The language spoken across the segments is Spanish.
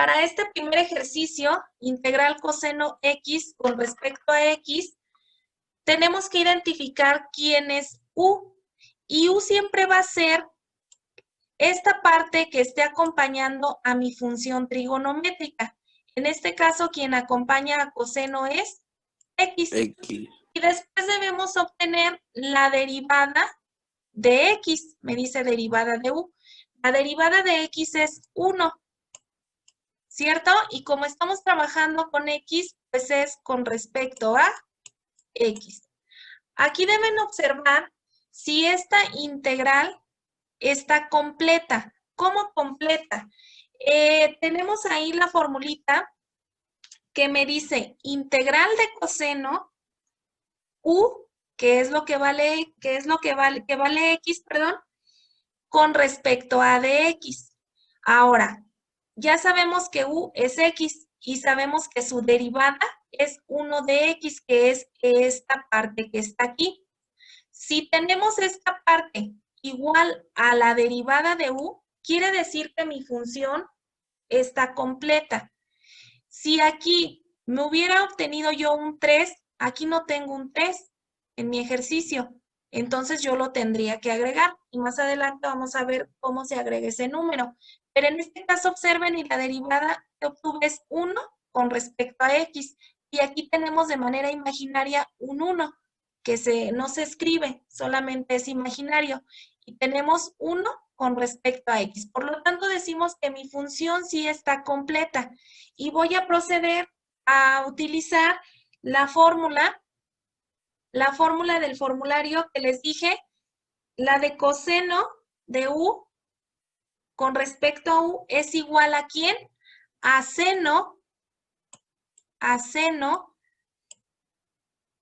Para este primer ejercicio, integral coseno x con respecto a x, tenemos que identificar quién es u. Y u siempre va a ser esta parte que esté acompañando a mi función trigonométrica. En este caso, quien acompaña a coseno es x. Y después debemos obtener la derivada de x. Me dice derivada de u. La derivada de x es 1. ¿Cierto? Y como estamos trabajando con x, pues es con respecto a x. Aquí deben observar si esta integral está completa. ¿Cómo completa? Tenemos ahí la formulita que me dice integral de coseno u, que es lo que vale, que vale x, perdón, con respecto a de x. Ahora, ya sabemos que u es x y sabemos que su derivada es 1 de x, que es esta parte que está aquí. Si tenemos esta parte igual a la derivada de u, quiere decir que mi función está completa. Si aquí me hubiera obtenido yo un 3, aquí no tengo un 3 en mi ejercicio. Entonces yo lo tendría que agregar y más adelante vamos a ver cómo se agrega ese número. Pero en este caso observen y la derivada que obtuve es 1 con respecto a x. Y aquí tenemos de manera imaginaria un 1 que no se escribe, solamente es imaginario. Y tenemos 1 con respecto a x. Por lo tanto decimos que mi función sí está completa. Y voy a proceder a utilizar la fórmula del formulario que les dije, la de coseno de u con respecto a u es igual a ¿quién? A seno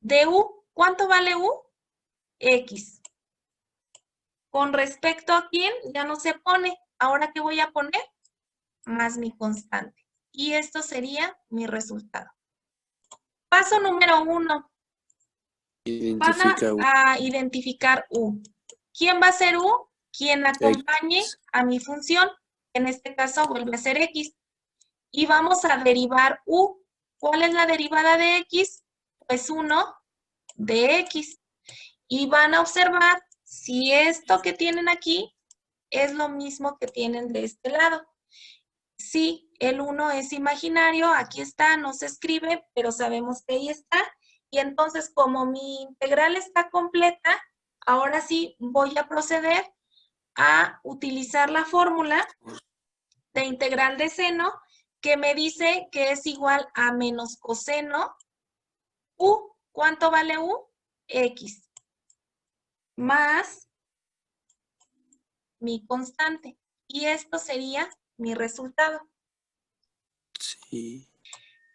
de u. ¿Cuánto vale u? X. Con respecto a ¿quién? Ya no se pone. ¿Ahora qué voy a poner? Más mi constante. Y esto sería mi resultado. Paso número 1. Van a identificar u. ¿Quién va a ser u? Quien acompañe a mi función. En este caso vuelve a ser x. Y vamos a derivar u. ¿Cuál es la derivada de x? Pues 1 de x. Y van a observar si esto que tienen aquí es lo mismo que tienen de este lado. Sí, el 1 es imaginario, aquí está, no se escribe, pero sabemos que ahí está. Y entonces, como mi integral está completa, ahora sí voy a proceder a utilizar la fórmula de integral de seno que me dice que es igual a menos coseno u. ¿Cuánto vale u? X. Más mi constante. Y esto sería mi resultado. Sí.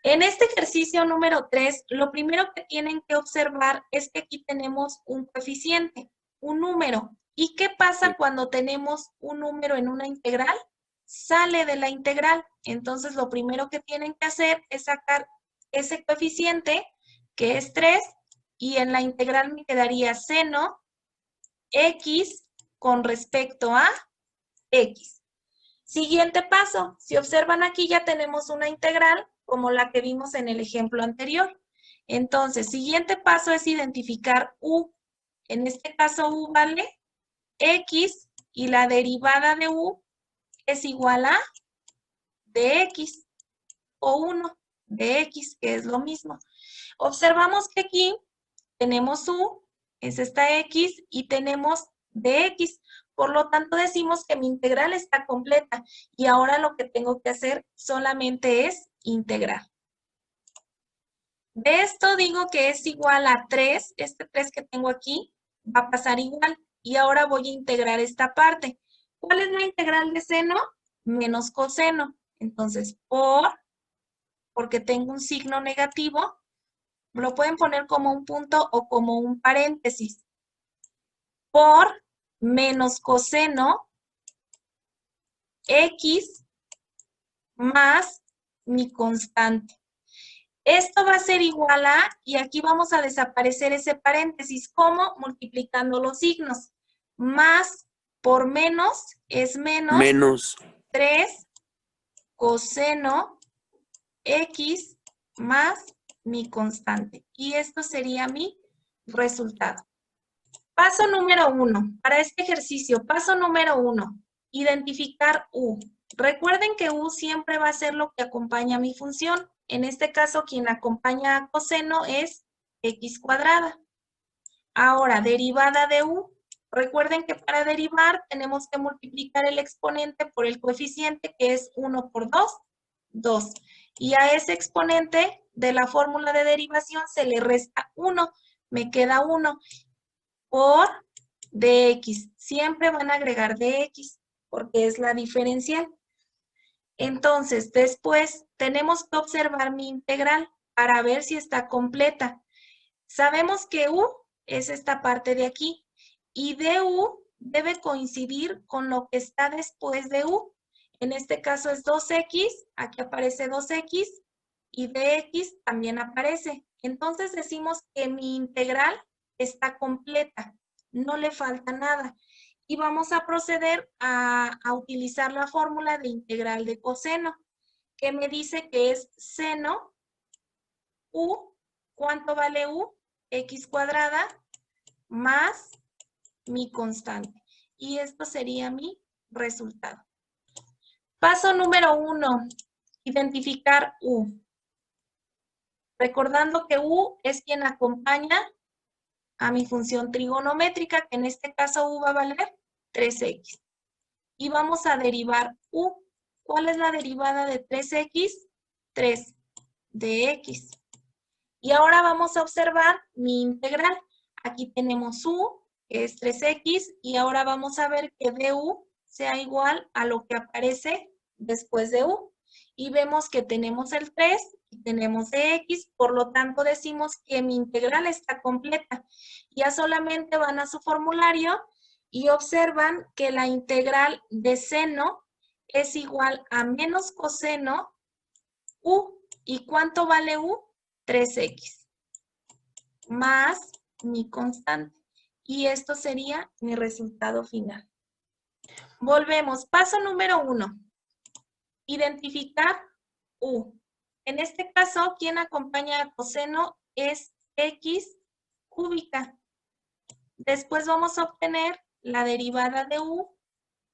En este ejercicio número 3, lo primero que tienen que observar es que aquí tenemos un coeficiente, un número. ¿Y qué pasa cuando tenemos un número en una integral? Sale de la integral. Entonces, lo primero que tienen que hacer es sacar ese coeficiente, que es 3, y en la integral me quedaría seno x con respecto a x. Siguiente paso, si observan aquí ya tenemos una integral como la que vimos en el ejemplo anterior. Entonces, siguiente paso es identificar u. En este caso u vale x y la derivada de u es igual a dx o 1 de x, que es lo mismo. Observamos que aquí tenemos u, es esta x, y tenemos dx. Por lo tanto, decimos que mi integral está completa. Y ahora lo que tengo que hacer solamente es integrar. De esto digo que es igual a 3. Este 3 que tengo aquí va a pasar igual. Y ahora voy a integrar esta parte. ¿Cuál es la integral de seno? Menos coseno. Entonces, porque tengo un signo negativo, lo pueden poner como un punto o como un paréntesis. Por menos coseno x más mi constante. Esto va a ser igual a, y aquí vamos a desaparecer ese paréntesis, ¿cómo? Multiplicando los signos. Más por menos es menos 3 coseno X más mi constante. Y esto sería mi resultado. Paso número 1. Para este ejercicio, paso número 1. Identificar U. Recuerden que U siempre va a ser lo que acompaña a mi función. En este caso, quien acompaña a coseno es X cuadrada. Ahora, derivada de U. Recuerden que para derivar tenemos que multiplicar el exponente por el coeficiente, que es 1 por 2, 2. Y a ese exponente de la fórmula de derivación se le resta 1. Me queda 1 por dx. Siempre van a agregar dx porque es la diferencial. Entonces, después tenemos que observar mi integral para ver si está completa. Sabemos que u es esta parte de aquí y du debe coincidir con lo que está después de u. En este caso es 2x, aquí aparece 2x y dx también aparece. Entonces decimos que mi integral está completa, no le falta nada. Y vamos a proceder a utilizar la fórmula de integral de coseno, que me dice que es seno u. ¿Cuánto vale u? X cuadrada más mi constante. Y esto sería mi resultado. Paso número 1, identificar u. Recordando que u es quien acompaña a mi función trigonométrica, que en este caso u va a valer 3x. Y vamos a derivar u. ¿Cuál es la derivada de 3x? 3 de x. Y ahora vamos a observar mi integral. Aquí tenemos u, que es 3x, y ahora vamos a ver que du sea igual a lo que aparece después de u. Y vemos que tenemos el 3 y tenemos dx, por lo tanto decimos que mi integral está completa. Ya solamente van a su formulario y observan que la integral de seno es igual a menos coseno u. ¿Y cuánto vale u? 3x más mi constante. Y esto sería mi resultado final. Volvemos. Paso número 1. Identificar u. En este caso, quien acompaña a coseno es x cúbica. Después vamos a obtener la derivada de u.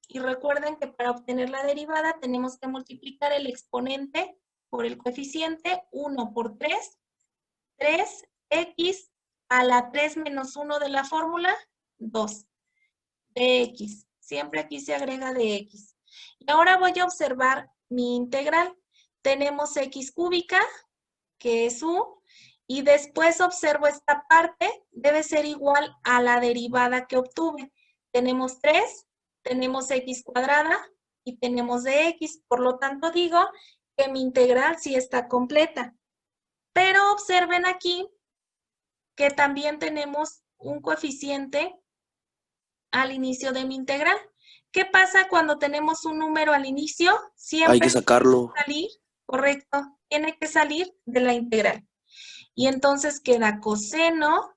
Y recuerden que para obtener la derivada tenemos que multiplicar el exponente por el coeficiente 1 por 3. 3x a la 3 menos 1 de la fórmula, 2 dx. Siempre aquí se agrega dx. Y ahora voy a observar mi integral. Tenemos x cúbica, que es u, y después observo esta parte, debe ser igual a la derivada que obtuve. Tenemos 3, tenemos x cuadrada y tenemos dx. Por lo tanto, digo que mi integral sí está completa. Pero observen aquí que también tenemos un coeficiente al inicio de mi integral. ¿Qué pasa cuando tenemos un número al inicio? Siempre Hay que sacarlo. tiene que salir, correcto, tiene que salir de la integral. Y entonces queda coseno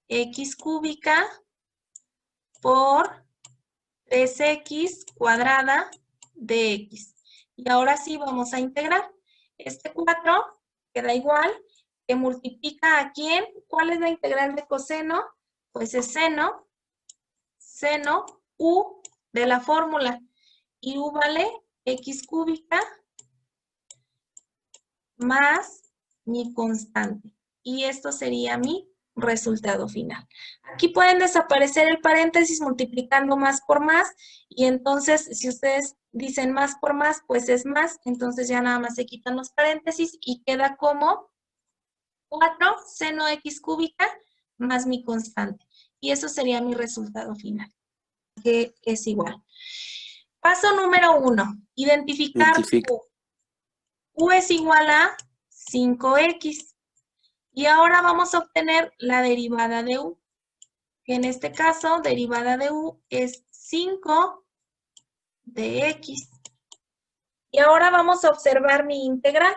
x cúbica por 3x cuadrada de x. Y ahora sí vamos a integrar. Este 4 queda igual, que multiplica a quién. ¿Cuál es la integral de coseno? Pues es seno u de la fórmula. Y u vale x cúbica más mi constante. Y esto sería mi resultado final. Aquí pueden desaparecer el paréntesis multiplicando más por más. Y entonces, si ustedes dicen más por más, pues es más. Entonces ya nada más se quitan los paréntesis y queda como 4 seno x cúbica más mi constante. Y eso sería mi resultado final, que es igual. Paso número 1. Identificar u. U es igual a 5x. Y ahora vamos a obtener la derivada de u. Que en este caso, derivada de u es 5 de x. Y ahora vamos a observar mi integral.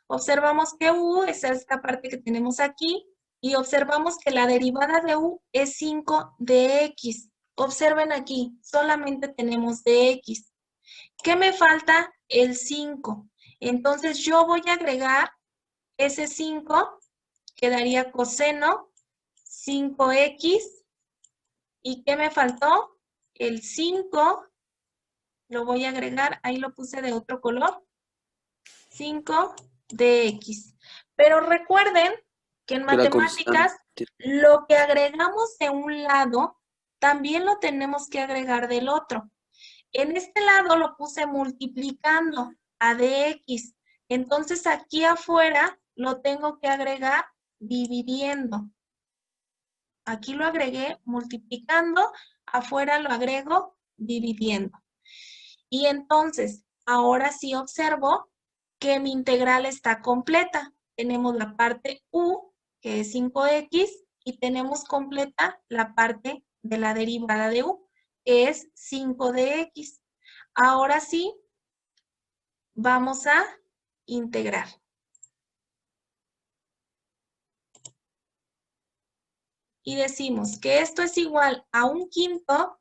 Observamos que u es esta parte que tenemos aquí. Y observamos que la derivada de u es 5 de x. Observen aquí, solamente tenemos dx. ¿Qué me falta? El 5. Entonces yo voy a agregar ese 5, quedaría coseno 5x. ¿Y qué me faltó? El 5, lo voy a agregar, ahí lo puse de otro color, 5 de x. Pero recuerden que en Que la matemáticas, constante. lo que agregamos de un lado, también lo tenemos que agregar del otro. En este lado lo puse multiplicando a dx. Entonces aquí afuera lo tengo que agregar dividiendo. Aquí lo agregué multiplicando, afuera lo agrego dividiendo. Y entonces, ahora sí observo que mi integral está completa. Tenemos la parte u, que es 5x, y tenemos completa la parte de la derivada de u, que es 5 de x. Ahora sí, vamos a integrar. Y decimos que esto es igual a 1/5.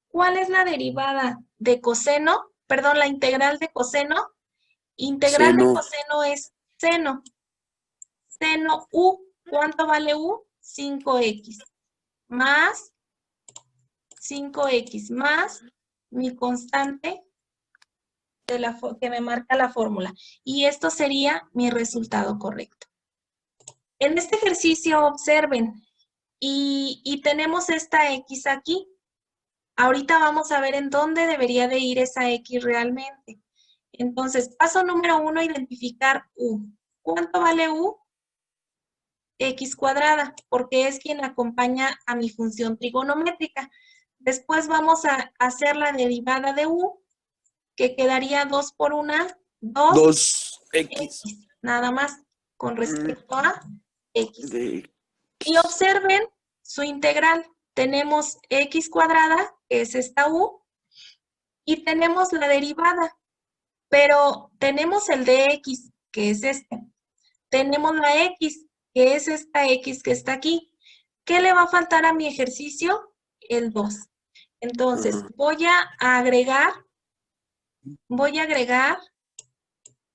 ¿Cuál es la derivada de coseno? Perdón, la integral de coseno. Integral de Seno. coseno es seno. Seno u. ¿Cuánto vale u? 5x. Más 5x más mi constante que me marca la fórmula. Y esto sería mi resultado correcto. En este ejercicio observen, y tenemos esta x aquí. Ahorita vamos a ver en dónde debería de ir esa x realmente. Entonces, paso número 1, identificar u. ¿Cuánto vale u? X cuadrada, porque es quien acompaña a mi función trigonométrica. Después vamos a hacer la derivada de u, que quedaría 2 por 1, 2x, nada más, con respecto a x. Y observen su integral. Tenemos x cuadrada, que es esta u, y tenemos la derivada, pero tenemos el dx, que es este. Tenemos la x, que es esta x que está aquí. ¿Qué le va a faltar a mi ejercicio? El 2. Entonces, voy a agregar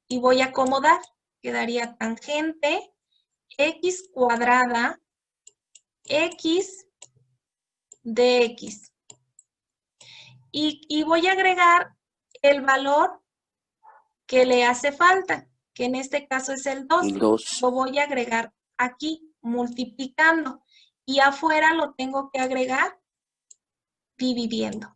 y voy a acomodar. Quedaría tangente x cuadrada x de x. Y voy a agregar el valor que le hace falta, que en este caso es el 2. Lo voy a agregar aquí, multiplicando. Y afuera lo tengo que agregar dividiendo.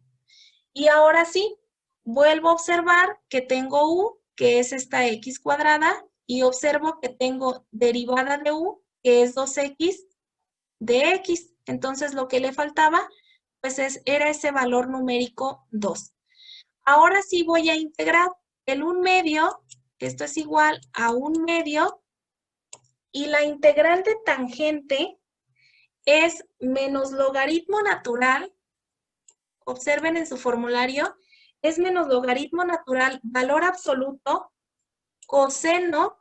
Y ahora sí, vuelvo a observar que tengo u, que es esta x cuadrada, y observo que tengo derivada de u, que es 2x de x. Entonces, lo que le faltaba, pues era ese valor numérico 2. Ahora sí voy a integrar el 1/2, esto es igual a 1/2, y la integral de tangente es menos logaritmo natural. Observen en su formulario, es menos logaritmo natural, valor absoluto, coseno,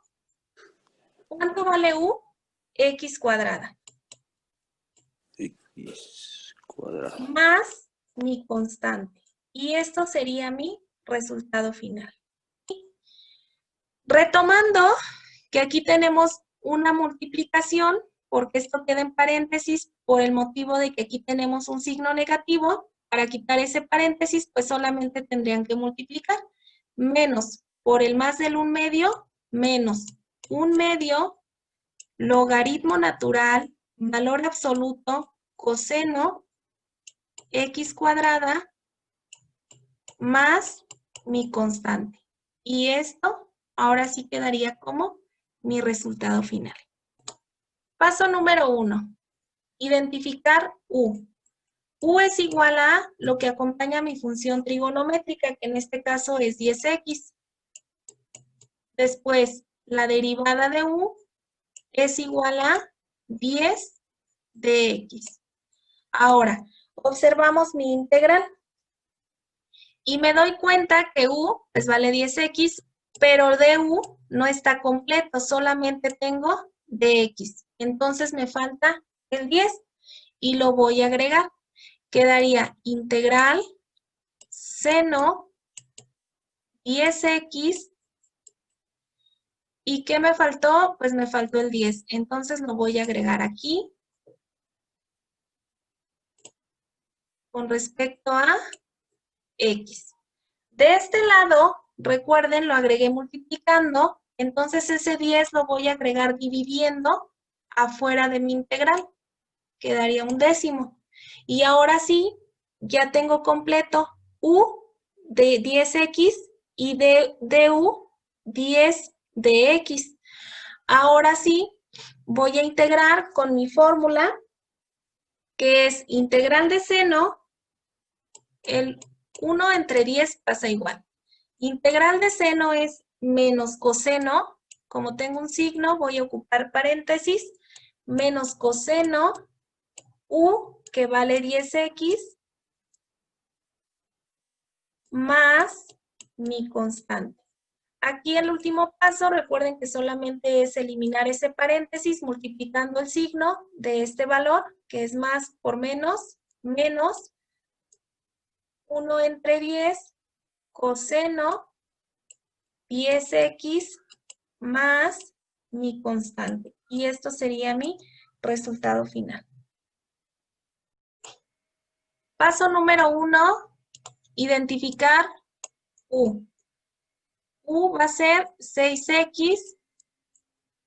¿cuánto vale u? X cuadrada. X cuadrada. Más mi constante. Y esto sería mi resultado final. Retomando que aquí tenemos una multiplicación, porque esto queda en paréntesis por el motivo de que aquí tenemos un signo negativo. Para quitar ese paréntesis, pues solamente tendrían que multiplicar. Menos por el más del 1/2, menos 1/2, logaritmo natural, valor absoluto, coseno, x cuadrada, más mi constante. Y esto ahora sí quedaría como mi resultado final. Paso número 1. Identificar u. U es igual a lo que acompaña a mi función trigonométrica, que en este caso es 10x. Después, la derivada de u es igual a 10 de x. Ahora, observamos mi integral. Y me doy cuenta que u pues vale 10x, pero de u no está completo, solamente tengo dx. Entonces me falta el 10 y lo voy a agregar. Quedaría integral seno 10x. ¿Y qué me faltó? Pues me faltó el 10. Entonces lo voy a agregar aquí. Con respecto a x. De este lado, recuerden, lo agregué multiplicando. Entonces ese 10 lo voy a agregar dividiendo afuera de mi integral. Quedaría un décimo. Y ahora sí, ya tengo completo u de 10x y de du 10 de x. Ahora sí, voy a integrar con mi fórmula, que es integral de seno, el 1 entre 10 pasa igual. Integral de seno es menos coseno. Como tengo un signo, voy a ocupar paréntesis, menos coseno u, que vale 10x, más mi constante. Aquí el último paso, recuerden que solamente es eliminar ese paréntesis multiplicando el signo de este valor, que es más por menos, menos 1 entre 10 coseno 10x más mi constante. Y esto sería mi resultado final. Paso número 1, identificar u. U va a ser 6x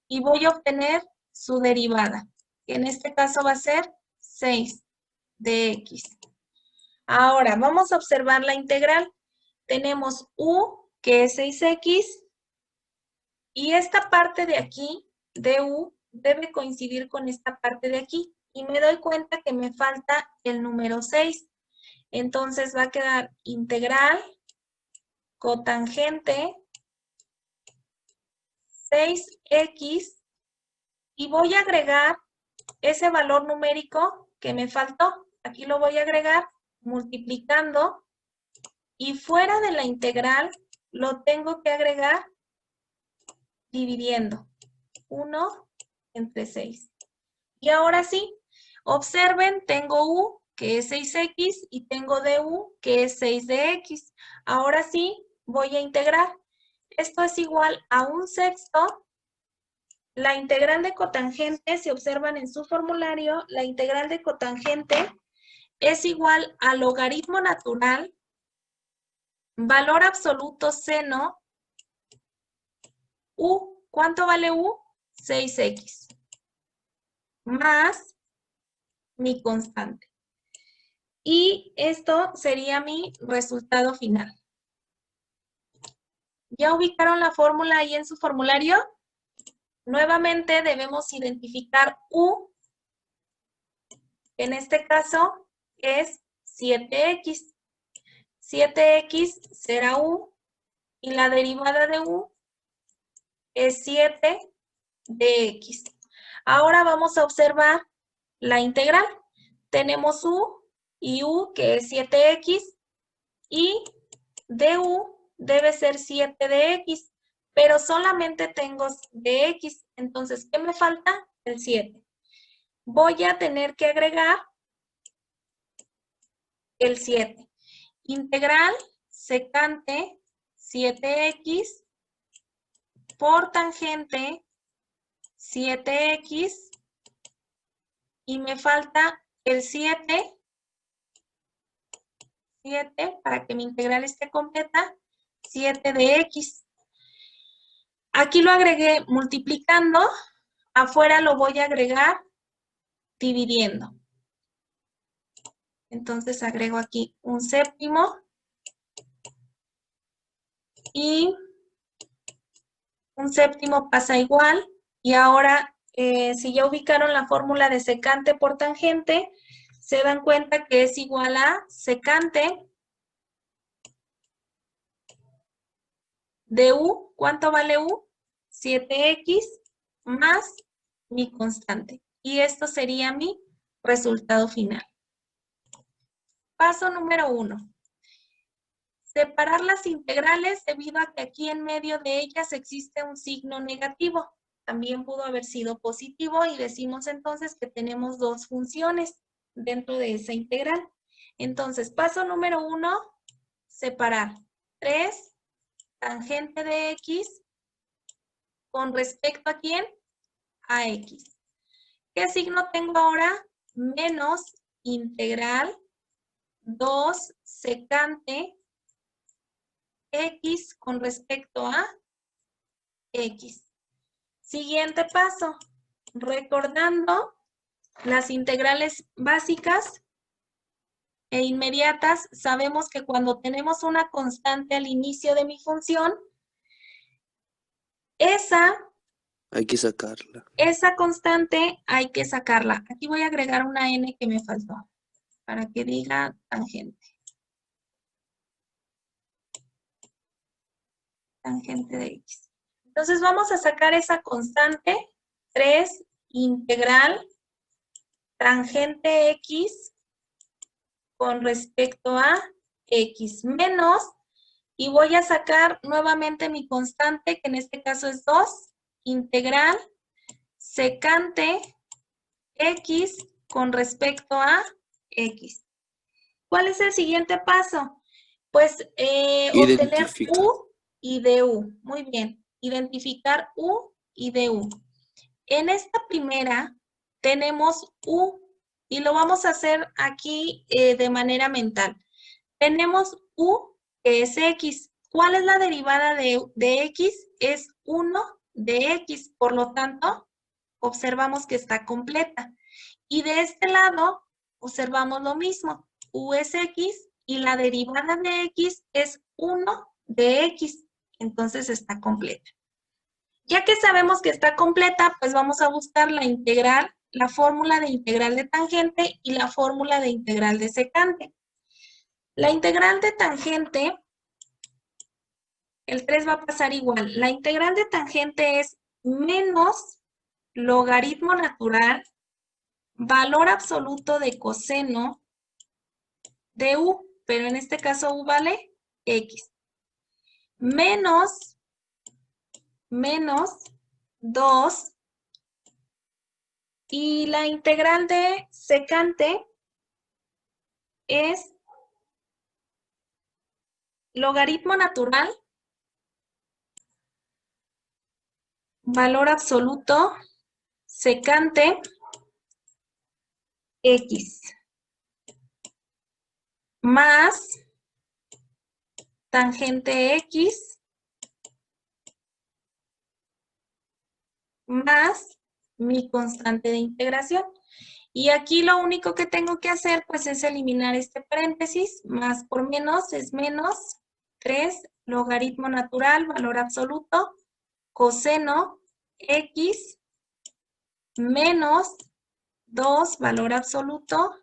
y voy a obtener su derivada, que en este caso va a ser 6 de x. Ahora, vamos a observar la integral. Tenemos u, que es 6x, y esta parte de aquí, de u, debe coincidir con esta parte de aquí. Y me doy cuenta que me falta el número 6. Entonces va a quedar integral cotangente 6x y voy a agregar ese valor numérico que me faltó. Aquí lo voy a agregar multiplicando y fuera de la integral lo tengo que agregar dividiendo 1 entre 6. Y ahora sí, observen, tengo u, que es 6x, y tengo du, que es 6 de x. Ahora sí, voy a integrar. Esto es igual a 1/6. La integral de cotangente, si observan en su formulario, la integral de cotangente es igual al logaritmo natural, valor absoluto seno, u. ¿Cuánto vale u? 6x. Más mi constante. Y esto sería mi resultado final. ¿Ya ubicaron la fórmula ahí en su formulario? Nuevamente debemos identificar u, en este caso es 7x. 7x será u y la derivada de u es 7 de x. Ahora vamos a observar la integral. Tenemos u y u, que es 7x, y du debe ser 7 de x, pero solamente tengo de x. Entonces, ¿qué me falta? El 7. Voy a tener que agregar el 7. Integral secante 7x por tangente 7x y me falta el 7 para que mi integral esté completa, 7 de x. Aquí lo agregué multiplicando, afuera lo voy a agregar dividiendo. Entonces agrego aquí 1/7 y 1/7 pasa igual. Y ahora, si ya ubicaron la fórmula de secante por tangente, se dan cuenta que es igual a secante de u. ¿Cuánto vale u? 7x más mi constante. Y esto sería mi resultado final. Paso número 1. Separar las integrales debido a que aquí en medio de ellas existe un signo negativo. También pudo haber sido positivo y decimos entonces que tenemos dos funciones dentro de esa integral. Entonces, paso número 1, separar 3 tangente de X con respecto a ¿quién? A X. ¿Qué signo tengo ahora? Menos integral 2 secante X con respecto a X. Siguiente paso. Recordando las integrales básicas e inmediatas, sabemos que cuando tenemos una constante al inicio de mi función, hay que sacarla. esa constante hay que sacarla. Aquí voy a agregar una n que me faltó para que diga tangente. Tangente de X. Entonces vamos a sacar esa constante, 3 integral tangente X con respecto a X menos, y voy a sacar nuevamente mi constante, que en este caso es 2, integral secante X con respecto a X. ¿Cuál es el siguiente paso? Pues obtener U y DU. Muy bien. Identificar U y DU. En esta primera tenemos U y lo vamos a hacer aquí de manera mental. Tenemos U, que es X. ¿Cuál es la derivada de X? Es 1 de X. Por lo tanto, observamos que está completa. Y de este lado, observamos lo mismo. U es X y la derivada de X es 1 de X. Entonces está completa. Ya que sabemos que está completa, pues vamos a buscar la integral, la fórmula de integral de tangente y la fórmula de integral de secante. La integral de tangente, el 3 va a pasar igual. La integral de tangente es menos logaritmo natural, valor absoluto de coseno de U, pero en este caso U vale X. Menos 2, y la integral de secante es logaritmo natural, valor absoluto, secante, X, más tangente X, más mi constante de integración. Y aquí lo único que tengo que hacer, pues, es eliminar este paréntesis. Más por menos es menos 3 logaritmo natural, valor absoluto, coseno X, menos 2 valor absoluto,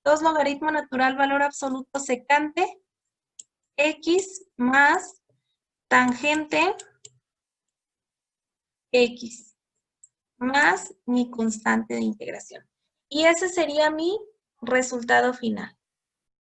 2 logaritmo natural, valor absoluto, secante, X, más tangente X, más mi constante de integración. Y ese sería mi resultado final.